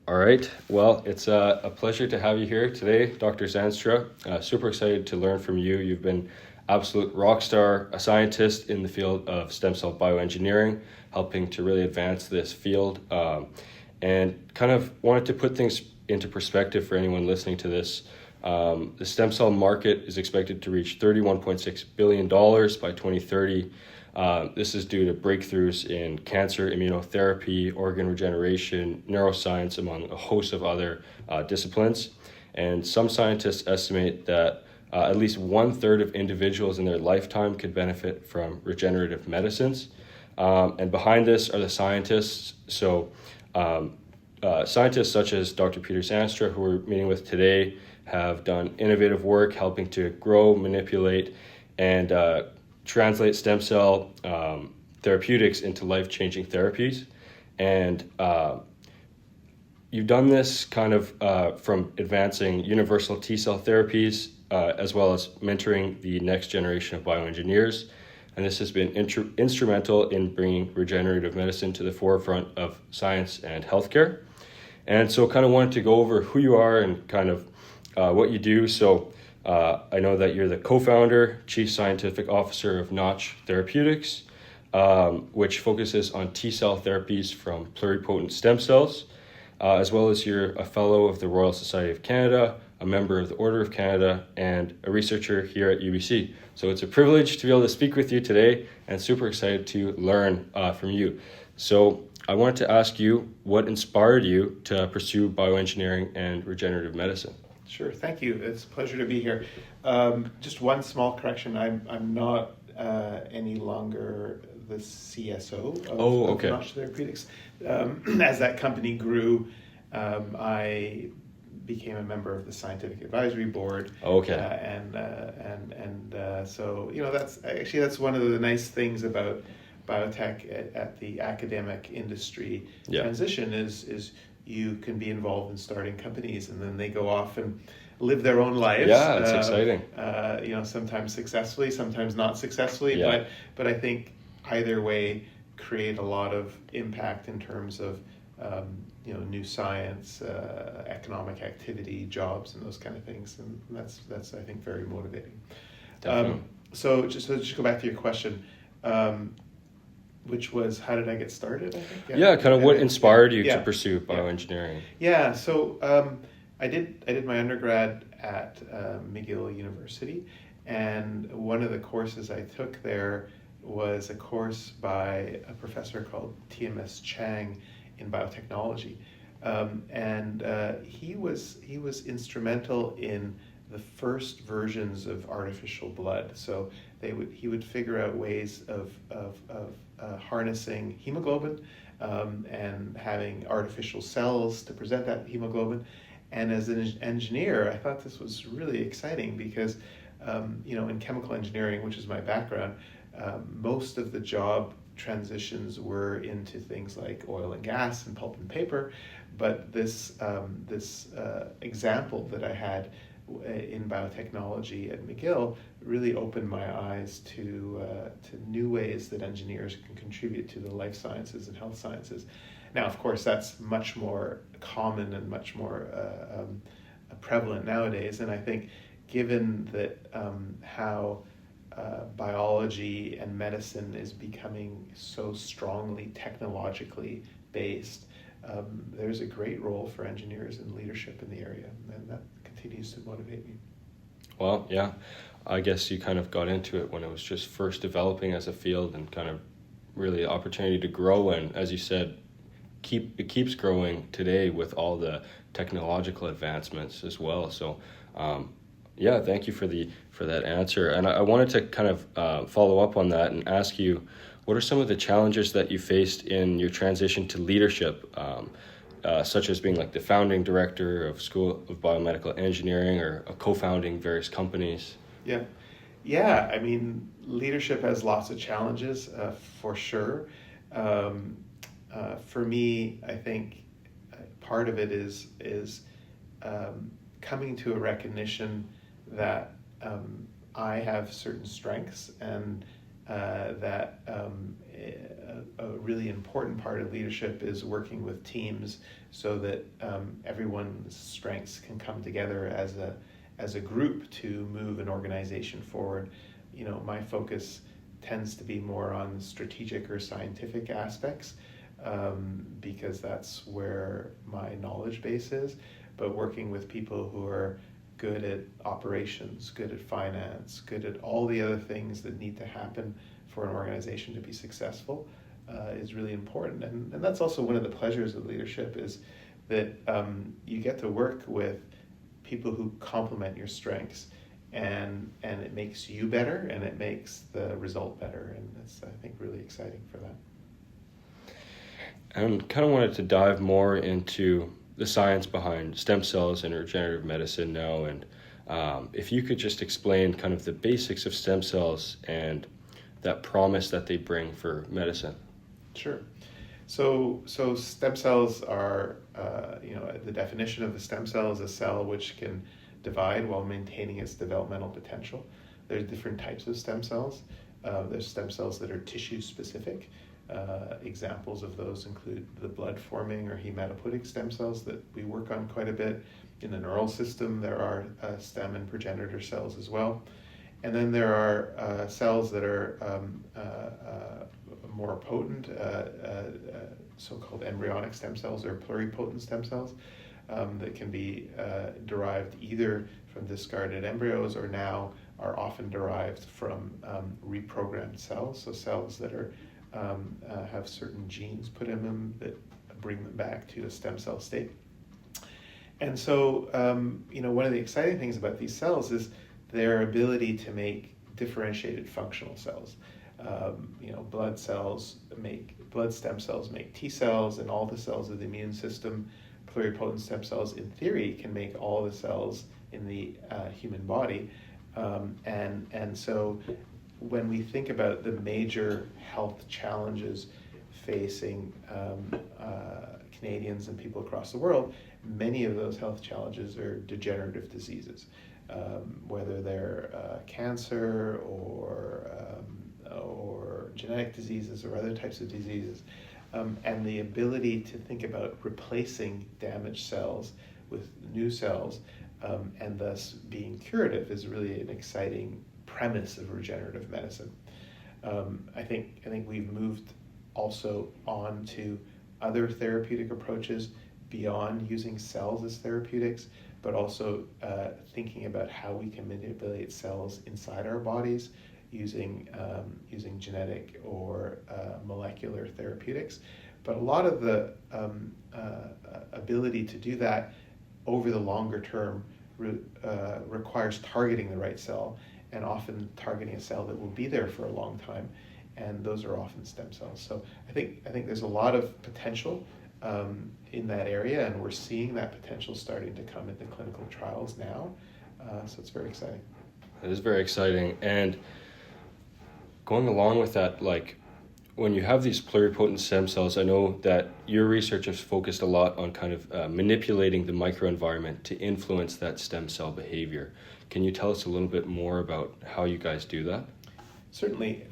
All right. Well, it's a pleasure to have you here today, Dr. Zandstra. Super excited to learn from you. You've been absolute rock star, a scientist in the field of stem cell bioengineering, helping to really advance this field. And kind of wanted to put things into perspective for anyone listening to this. The stem cell market is expected to reach $31.6 billion by 2030. This is due to breakthroughs in cancer, immunotherapy, organ regeneration, neuroscience, among a host of other disciplines. And some scientists estimate that at least 1/3 of individuals in their lifetime could benefit from regenerative medicines. And behind this are the scientists. So scientists such as Dr. Peter Zandstra, who we're meeting with today, have done innovative work helping to grow, manipulate, and translate stem cell therapeutics into life-changing therapies. And you've done this kind of from advancing universal T-cell therapies as well as mentoring the next generation of bioengineers. And this has been instrumental in bringing regenerative medicine to the forefront of science and healthcare. And so kind of wanted to go over who you are and kind of what you do. So I know that you're the co-founder, chief scientific officer of Notch Therapeutics, which focuses on T-cell therapies from pluripotent stem cells, as well as you're a fellow of the Royal Society of Canada, a member of the Order of Canada, and a researcher here at UBC. So it's a privilege to be able to speak with you today and super excited to learn from you. So I wanted to ask you what inspired you to pursue bioengineering and regenerative medicine. Sure, thank you. It's a pleasure to be here. Just one small correction. I'm not any longer the CSO of Notch Therapeutics. As that company grew, I became a member of the scientific advisory board. So that's one of the nice things about biotech at the academic industry transition is you can be involved in starting companies, and then they go off and live their own lives. Yeah, it's exciting. Sometimes successfully, sometimes not successfully, but I think either way create a lot of impact in terms of new science, economic activity, jobs, and those kind of things, and that's I think very motivating. Definitely. So just go back to your question. Which was, how did I get started, I think? What inspired you to pursue bioengineering? Yeah, so I did my undergrad at McGill University, and one of the courses I took there was a course by a professor called TMS Chang in biotechnology. He was instrumental in the first versions of artificial blood. So he would figure out ways of harnessing hemoglobin and having artificial cells to present that hemoglobin. And as an engineer, I thought this was really exciting because, in chemical engineering, which is my background, most of the job transitions were into things like oil and gas and pulp and paper. But this example that I had in biotechnology at McGill really opened my eyes to new ways that engineers can contribute to the life sciences and health sciences. Now, of course, that's much more common and much more prevalent nowadays. And I think given that how biology and medicine is becoming so strongly technologically based, there's a great role for engineers and leadership in the area, and that continues to motivate me. Well, yeah, I guess you kind of got into it when it was just first developing as a field and kind of really opportunity to grow, and as you said, it keeps growing today with all the technological advancements as well. So thank you for that answer. And I wanted to kind of follow up on that and ask you, what are some of the challenges that you faced in your transition to leadership, such as being like the founding director of School of Biomedical Engineering or co-founding various companies? Yeah. I mean, leadership has lots of challenges, for sure. For me, I think part of it is coming to a recognition that I have certain strengths and that a really important part of leadership is working with teams so that everyone's strengths can come together as a group to move an organization forward. My focus tends to be more on strategic or scientific aspects, because that's where my knowledge base is. But working with people who are good at operations, good at finance, good at all the other things that need to happen for an organization to be successful is really important. And that's also one of the pleasures of leadership, is that you get to work with people who complement your strengths, and it makes you better, and it makes the result better. And that's, I think, really exciting for that. And kind of wanted to dive more into the science behind stem cells and regenerative medicine now, and if you could just explain kind of the basics of stem cells and that promise that they bring for medicine. Sure. So stem cells are, the definition of the stem cell is a cell which can divide while maintaining its developmental potential. There's different types of stem cells. There's stem cells that are tissue specific. Examples of those include the blood-forming or hematopoietic stem cells that we work on quite a bit. In the neural system, there are stem and progenitor cells as well. And then there are cells that are more potent, so-called embryonic stem cells or pluripotent stem cells that can be derived either from discarded embryos or now are often derived from reprogrammed cells, so cells that are have certain genes put in them that bring them back to a stem cell state. And so, one of the exciting things about these cells is their ability to make differentiated functional cells. Blood stem cells make T cells, and all the cells of the immune system. Pluripotent stem cells, in theory, can make all the cells in the human body. And so when we think about the major health challenges facing Canadians and people across the world, many of those health challenges are degenerative diseases, whether they're cancer or genetic diseases or other types of diseases. And the ability to think about replacing damaged cells with new cells and thus being curative is really an exciting premise of regenerative medicine. I think we've moved also on to other therapeutic approaches beyond using cells as therapeutics, but also thinking about how we can manipulate cells inside our bodies using genetic or molecular therapeutics. But a lot of the ability to do that over the longer term requires targeting the right cell, and often targeting a cell that will be there for a long time, and those are often stem cells. So I think there's a lot of potential in that area, and we're seeing that potential starting to come into clinical trials now. So it's very exciting. It is very exciting. And going along with that, like when you have these pluripotent stem cells, I know that your research has focused a lot on kind of manipulating the microenvironment to influence that stem cell behavior. Can you tell us a little bit more about how you guys do that? Certainly.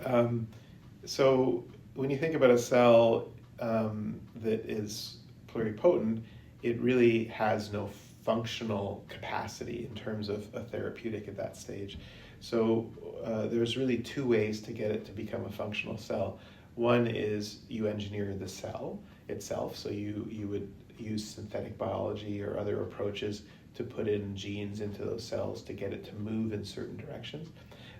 So when you think about a cell that is pluripotent, it really has no functional capacity in terms of a therapeutic at that stage. So there's really two ways to get it to become a functional cell. One is you engineer the cell itself, so you would use synthetic biology or other approaches to put in genes into those cells to get it to move in certain directions.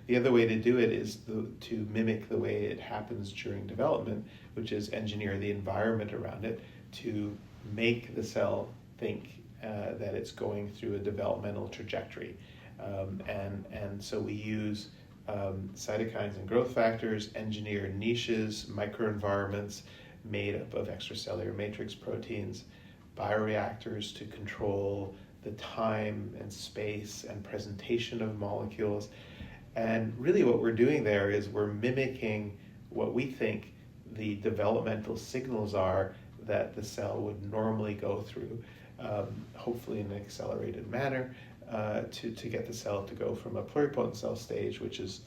The other way to do it is to mimic the way it happens during development, which is engineer the environment around it to make the cell think that it's going through a developmental trajectory. And so we use cytokines and growth factors, engineer niches, microenvironments made up of extracellular matrix proteins, bioreactors to control the time and space and presentation of molecules. And really what we're doing there is we're mimicking what we think the developmental signals are that the cell would normally go through, hopefully in an accelerated manner, to get the cell to go from a pluripotent cell stage, which is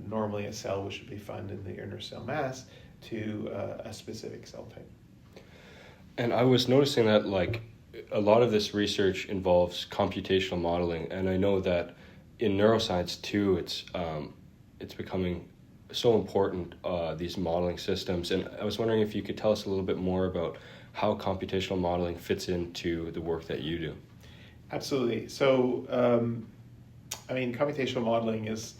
normally a cell which should be found in the inner cell mass to a specific cell type. And I was noticing that like a lot of this research involves computational modeling, and I know that in neuroscience too, it's becoming so important, these modeling systems. And I was wondering if you could tell us a little bit more about how computational modeling fits into the work that you do. Absolutely. So, computational modeling is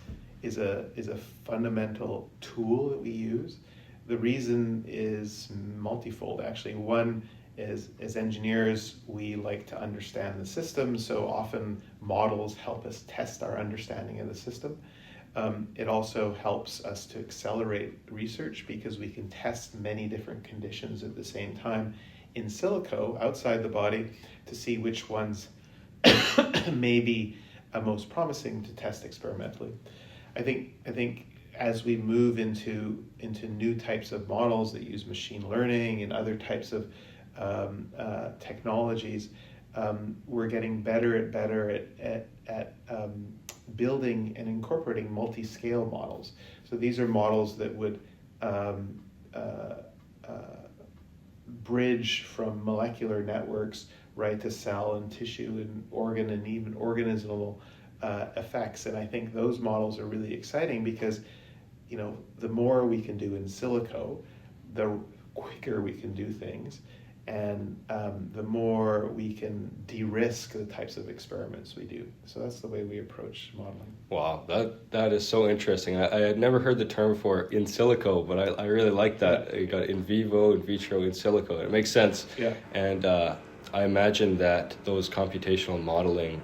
a fundamental tool that we use. The reason is multifold, actually. One is, as engineers, we like to understand the system, so often models help us test our understanding of the system. It also helps us to accelerate research because we can test many different conditions at the same time in silico, outside the body, to see which ones may be most promising to test experimentally. I think as we move into new types of models that use machine learning and other types of technologies, we're getting better at building and incorporating multi-scale models. So these are models that would bridge from molecular networks right to cell and tissue and organ and even organismal effects. And I think those models are really exciting because, the more we can do in silico, the quicker we can do things, and the more we can de-risk the types of experiments we do. So that's the way we approach modeling. Wow, that is so interesting. I had never heard the term for in silico, but I really like that. You got in vivo, in vitro, in silico. It makes sense. Yeah. And I imagine that those computational modeling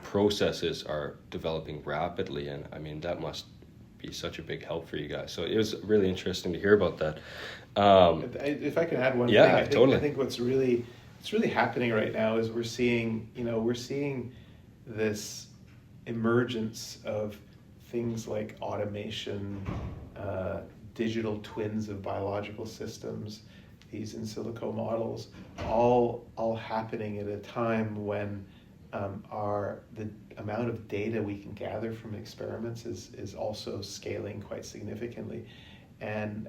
processes are developing rapidly, and I mean that must be such a big help for you guys. So it was really interesting to hear about that. If I can add one thing, totally. I think what's really happening right now is we're seeing this emergence of things like automation, digital twins of biological systems, these in silico models, all happening at a time when the amount of data we can gather from experiments is also scaling quite significantly. And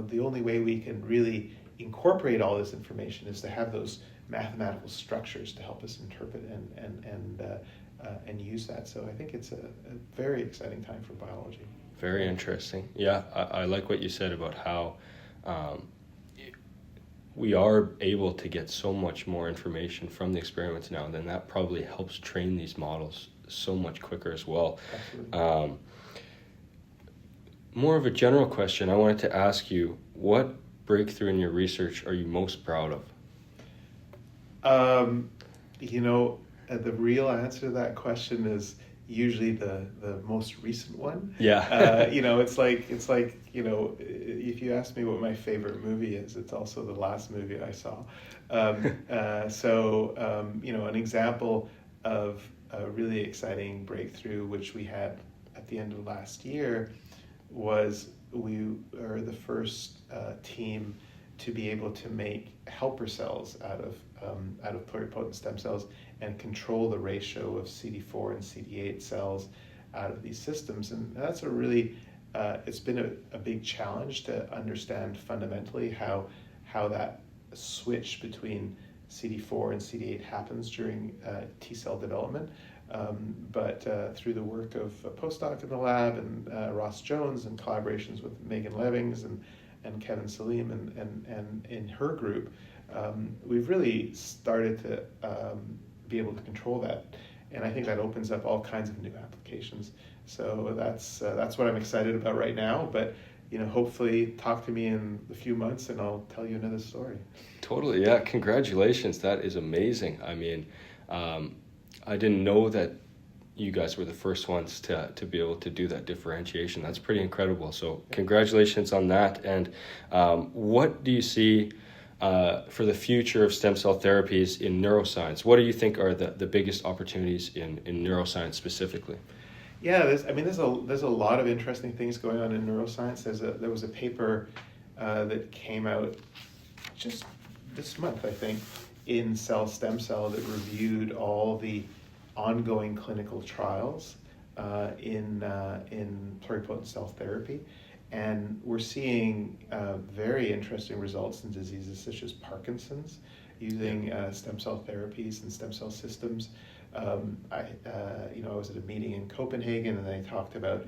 the only way we can really incorporate all this information is to have those mathematical structures to help us interpret and use that. So I think it's a very exciting time for biology. Very interesting. Yeah, I like what you said about how we are able to get so much more information from the experiments now, and then that probably helps train these models so much quicker as well. Absolutely. More of a general question, I wanted to ask you, what breakthrough in your research are you most proud of? The real answer to that question is usually the most recent one. Yeah. It's like if you ask me what my favorite movie is, it's also the last movie I saw. An example of a really exciting breakthrough, which we had at the end of last year, was we are the first team to be able to make helper cells out of pluripotent stem cells and control the ratio of CD4 and CD8 cells out of these systems. And that's a really, it's been a big challenge to understand fundamentally how that switch between CD4 and CD8 happens during T-cell development. But through the work of a postdoc in the lab and Ross Jones and collaborations with Megan Levings and Kevin Salim and in her group, we've really started to be able to control that. And I think that opens up all kinds of new applications. So that's what I'm excited about right now. But hopefully talk to me in a few months and I'll tell you another story. Totally, yeah. Congratulations. That is amazing. I mean, I didn't know that you guys were the first ones to be able to do that differentiation. That's pretty incredible. So congratulations on that. And what do you see for the future of stem cell therapies in neuroscience? What do you think are the biggest opportunities in neuroscience specifically? Yeah, there's a lot of interesting things going on in neuroscience. There was a paper that came out just this month, I think, in Cell Stem Cell that reviewed all the ongoing clinical trials in pluripotent cell therapy. And we're seeing very interesting results in diseases such as Parkinson's using stem cell therapies and stem cell systems. I was at a meeting in Copenhagen, and they talked about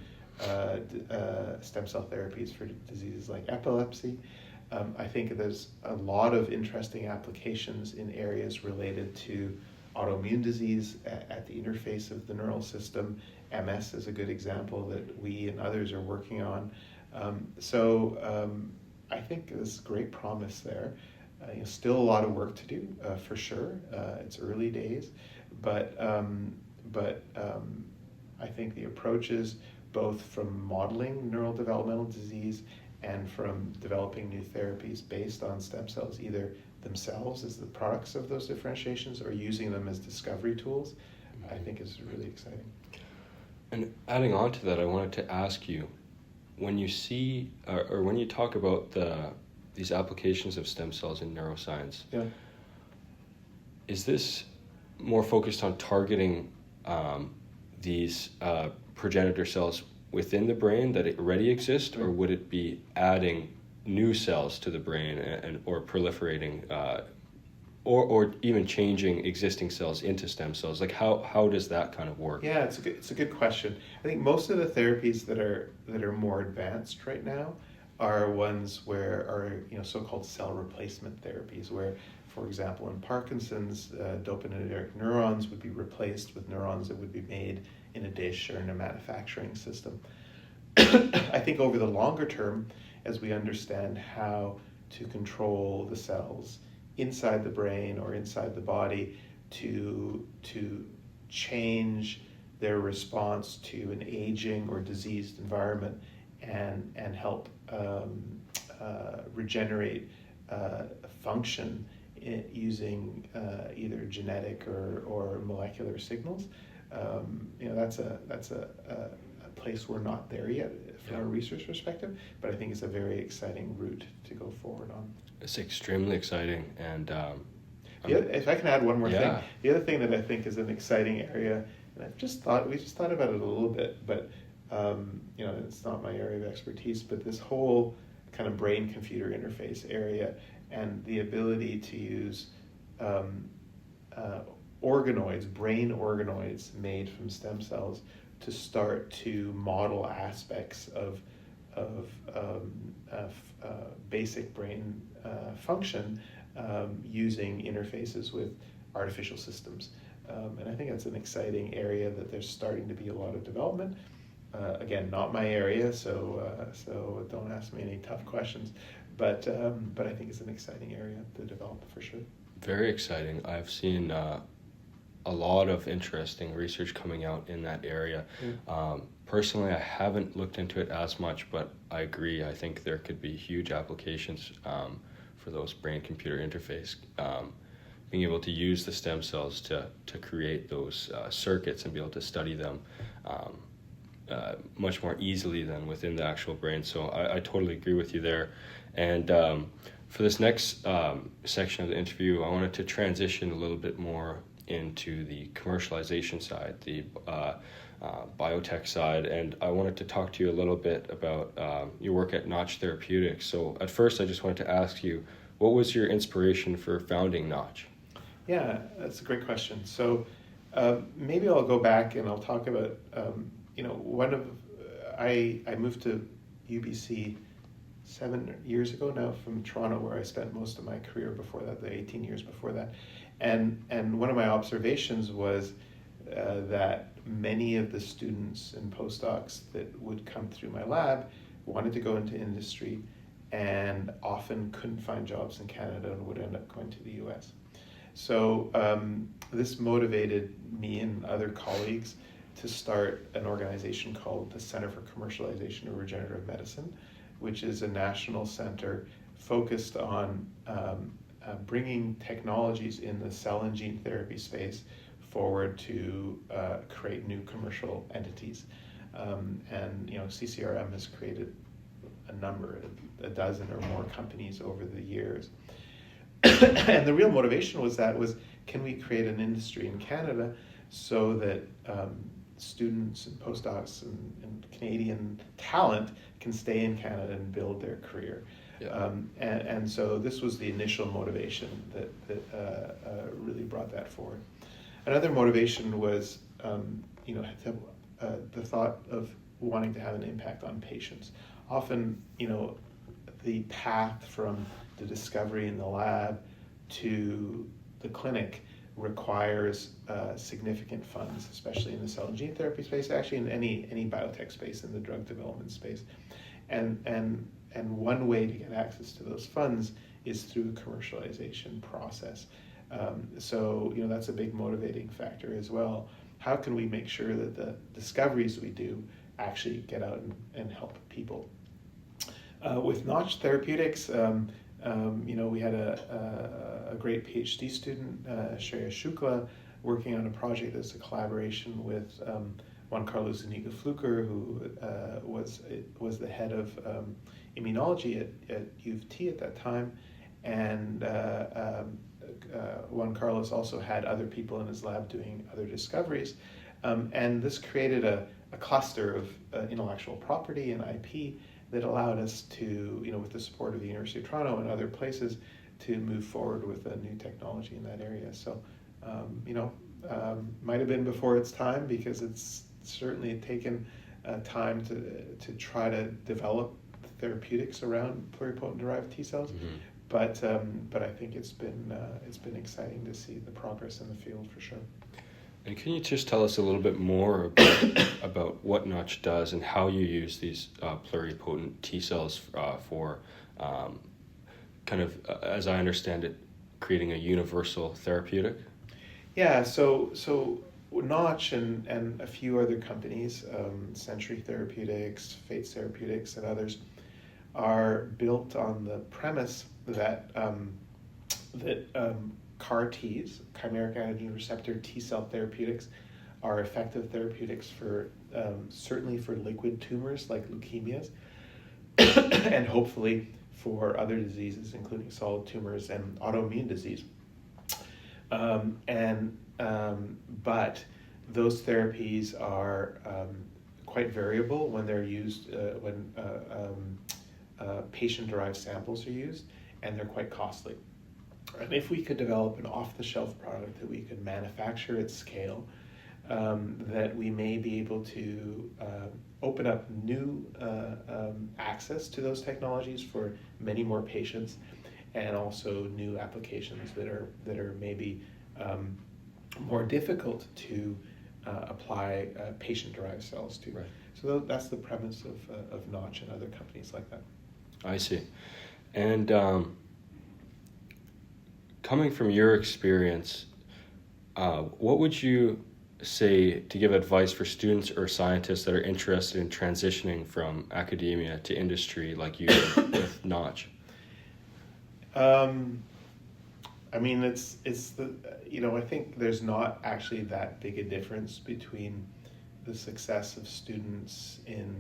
stem cell therapies for diseases like epilepsy. I think there's a lot of interesting applications in areas related to autoimmune disease at the interface of the neural system. MS is a good example that we and others are working on. I think there's great promise there. Still a lot of work to do, for sure. It's early days, but I think the approaches, both from modeling neurodevelopmental disease and from developing new therapies based on stem cells, either themselves as the products of those differentiations or using them as discovery tools, I think is really exciting. And adding on to that, I wanted to ask you, when you see or when you talk about these applications of stem cells in neuroscience, is this more focused on targeting these progenitor cells within the brain that already exist, or would it be adding new cells to the brain or proliferating or even changing existing cells into stem cells? Like how does that kind of work? Yeah, it's a good question. I think most of the therapies that are more advanced right now are ones where so-called cell replacement therapies, where, for example, in Parkinson's, dopaminergic neurons would be replaced with neurons that would be made in a dish or in a manufacturing system. I think over the longer term, as we understand how to control the cells inside the brain or inside the body to change their response to an aging or diseased environment and help regenerate function using either genetic or molecular signals. That's a place we're not there yet from a research perspective, but I think it's a very exciting route to go forward on. It's extremely exciting, and if I can add one more thing, the other thing that I think is an exciting area, and we just thought about it a little bit, but it's not my area of expertise, but this whole kind of brain-computer interface area and the ability to use brain organoids made from stem cells to start to model aspects of basic brain function using interfaces with artificial systems. And I think that's an exciting area that there's starting to be a lot of development. Again, not my area, so don't ask me any tough questions. But I think it's an exciting area to develop for sure. Very exciting. I've seen a lot of interesting research coming out in that area. Personally, I haven't looked into it as much, but I agree. I think there could be huge applications for those brain-computer interface, being able to use the stem cells to create those circuits and be able to study them much more easily than within the actual brain. So I totally agree with you there. And for this next section of the interview, I wanted to transition a little bit more into the commercialization side, the biotech side, and I wanted to talk to you a little bit about your work at Notch Therapeutics. So at first, I just wanted to ask you, what was your inspiration for founding Notch? Yeah, that's a great question. So maybe I'll go back and I'll talk about, I moved to UBC 7 years ago now from Toronto, where I spent most of my career before that, the 18 years before that. And one of my observations was that many of the students and postdocs that would come through my lab wanted to go into industry and often couldn't find jobs in Canada and would end up going to the US. So this motivated me and other colleagues to start an organization called the Center for Commercialization of Regenerative Medicine, which is a national center focused on bringing technologies in the cell and gene therapy space forward to create new commercial entities. CCRM has created a dozen or more companies over the years. And the real motivation was can we create an industry in Canada so that students and postdocs and Canadian talent can stay in Canada and build their career. Yeah. And so this was the initial motivation that really brought that forward. Another motivation was the thought of wanting to have an impact on patients. Often, the path from the discovery in the lab to the clinic requires significant funds, especially in the cell and gene therapy space, actually in any biotech space, in the drug development space. And one way to get access to those funds is through a commercialization process. So that's a big motivating factor as well. How can we make sure that the discoveries we do actually get out and help people? With Notch Therapeutics, we had a great PhD student, Shreya Shukla, working on a project that's a collaboration with Juan Carlos Zuniga-Fluker, who was the head of immunology at U of T at that time, and Juan Carlos also had other people in his lab doing other discoveries, and this created a cluster of intellectual property and IP that allowed us to, with the support of the University of Toronto and other places, to move forward with a new technology in that area. So, might have been before its time, because it's certainly taken time to try to develop therapeutics around pluripotent derived T cells. Mm-hmm. But I think it's been exciting to see the progress in the field for sure. And can you just tell us a little bit more about what Notch does and how you use these pluripotent T cells for kind of, as I understand it, creating a universal therapeutic? Yeah, so Notch and a few other companies, Century Therapeutics, Fates Therapeutics, and others, are built on the premise that CAR Ts, chimeric antigen receptor T cell therapeutics, are effective therapeutics for certainly for liquid tumors like leukemias, and hopefully for other diseases, including solid tumors and autoimmune disease. But those therapies are quite variable when they're used, when patient-derived samples are used, and they're quite costly. And if we could develop an off-the-shelf product that we could manufacture at scale, that we may be able to open up new access to those technologies for many more patients, and also new applications that are maybe more difficult to apply patient-derived cells to. Right. So that's the premise of Notch and other companies like that. I see. And coming from your experience, what would you say to give advice for students or scientists that are interested in transitioning from academia to industry like you did with Notch? I mean, it's the, I think there's not actually that big a difference between the success of students in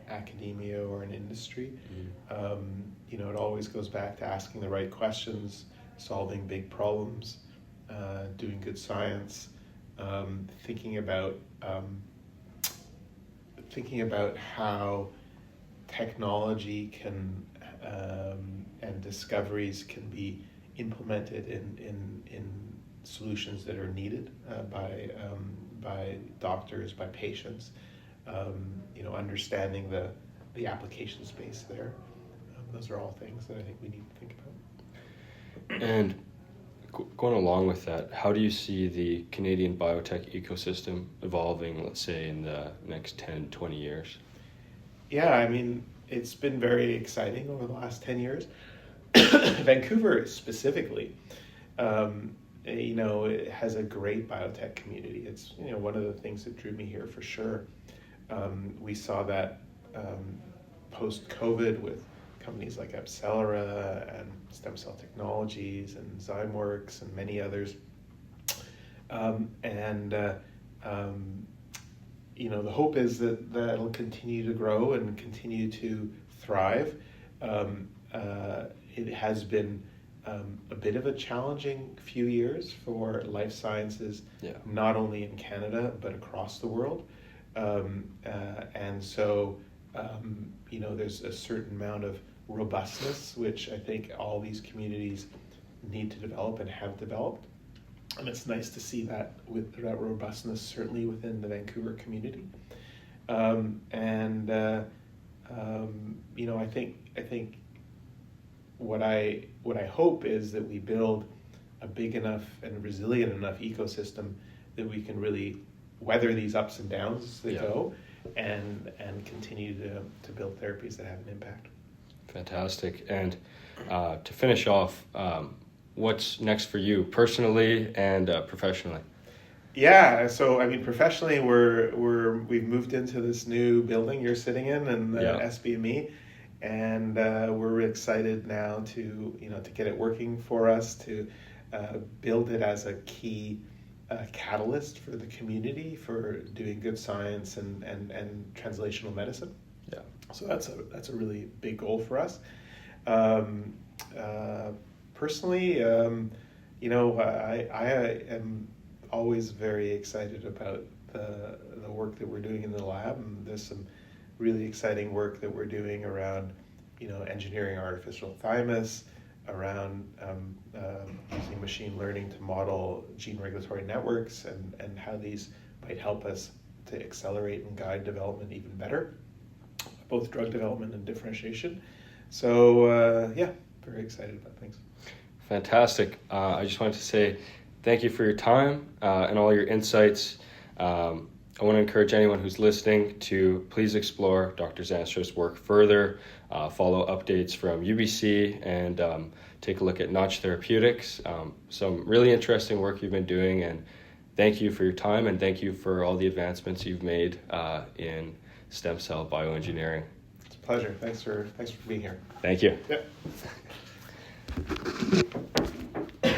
academia or in industry. Mm-hmm. It always goes back to asking the right questions, solving big problems, doing good science, thinking about how technology can and discoveries can be implemented in solutions that are needed by doctors, by patients. Understanding the application space there. Those are all things that I think we need to think about. And going along with that, how do you see the Canadian biotech ecosystem evolving, let's say, in the next 10, 20 years? Yeah, I mean, it's been very exciting over the last 10 years. Vancouver specifically, it has a great biotech community. It's, one of the things that drew me here for sure. We saw that post-COVID with companies like AbCellera and Stem Cell Technologies and Zymeworks and many others. The hope is that it'll continue to grow and continue to thrive. It has been a bit of a challenging few years for life sciences, not only in Canada, but across the world. And so, there's a certain amount of robustness, which I think all these communities need to develop and have developed. And it's nice to see that with that robustness, certainly within the Vancouver community. I think what I hope is that we build a big enough and resilient enough ecosystem that we can really weather these ups and downs as they go, and continue to build therapies that have an impact. Fantastic. And to finish off, what's next for you personally and professionally? Yeah, so I mean, professionally, we've moved into this new building you're sitting in, and SBME, and we're really excited now to get it working for us, to build it as a key catalyst for the community for doing good science and translational medicine. Yeah. So that's a really big goal for us. Personally, I am always very excited about the work that we're doing in the lab, and there's some really exciting work that we're doing around engineering artificial thymus, around using machine learning to model gene regulatory networks, and how these might help us to accelerate and guide development even better, both drug development and differentiation. So very excited about things. Fantastic. I just wanted to say thank you for your time and all your insights. I want to encourage anyone who's listening to please explore Dr. Zandstra's work further, follow updates from UBC, and take a look at Notch Therapeutics. Some really interesting work you've been doing, and thank you for your time, and thank you for all the advancements you've made in stem cell bioengineering. It's a pleasure. Thanks for being here. Thank you. Yeah.